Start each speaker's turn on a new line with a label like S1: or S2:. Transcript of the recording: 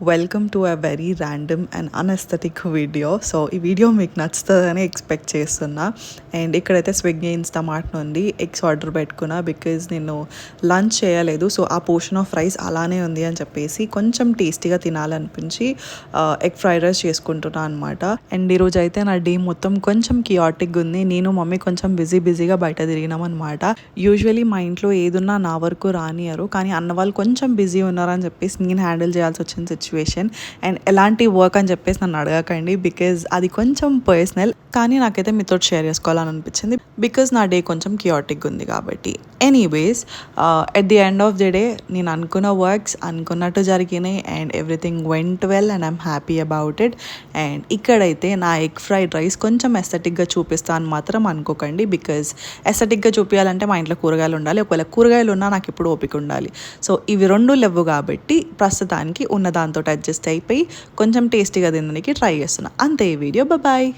S1: Welcome to a very random and anaesthetic video. So ఈ video మీకు నచ్చుతుందని expect చేస్తున్నా. అండ్ ఇక్కడైతే స్విగ్గీ ఇన్స్టామార్ట్ నుండి ఎగ్స్ ఆర్డర్ పెట్టుకున్నా బికాజ్ నేను లంచ్ చేయలేదు. సో ఆ పోర్షన్ ఆఫ్ రైస్ అలానే ఉంది అని చెప్పేసి కొంచెం టేస్టీగా తినాలనిపించి ఎగ్ ఫ్రైడ్ రైస్ చేసుకుంటున్నా అనమాట. అండ్ ఈరోజు అయితే నా డే మొత్తం కొంచెం కియాటిక్గా ఉంది. నేను మమ్మీ కొంచెం బిజీగా బయట తిరిగినాం అనమాట. యూజువలీ మా ఇంట్లో ఏదున్నా నా వరకు రానియరు, కానీ అన్న వాళ్ళు కొంచెం బిజీ ఉన్నారని చెప్పేసి నేను హ్యాండిల్ చేయాల్సి వచ్చిన సిచ్యువేషన్. అండ్ ఎలాంటి వర్క్ అని చెప్పేసి నన్ను అడగకండి బికాజ్ అది కొంచెం పర్సనల్, కానీ నాకైతే మీతో షేర్ చేసుకోవాలని అనిపించింది బికాజ్ నా డే కొంచెం కియాటిక్గా ఉంది కాబట్టి. Anyways, at the end of the day నేను అనుకున్న వర్క్స్ అనుకున్నట్టు జరిగినాయి and everything went well and I'm happy about it. And ఇక్కడైతే నా ఎగ్ ఫ్రైడ్ రైస్ కొంచెం ఎస్థెటిక్గా చూపిస్తా అని మాత్రం అనుకోకండి బికాజ్ ఎస్థెటిక్గా చూపించాలంటే మా ఇంట్లో కూరగాయలు ఉండాలి. ఒకవేళ కూరగాయలు ఉన్నా నాకు ఇప్పుడు ఓపిక ఉండాలి. సో ఇవి రెండు లేవు కాబట్టి ప్రస్తుతానికి ఉన్న దాంతో అడ్జస్ట్ అయిపోయి కొంచెం టేస్టీగా తినడానికి ట్రై చేస్తున్నా. అంతే ఈ వీడియో. బాయ్.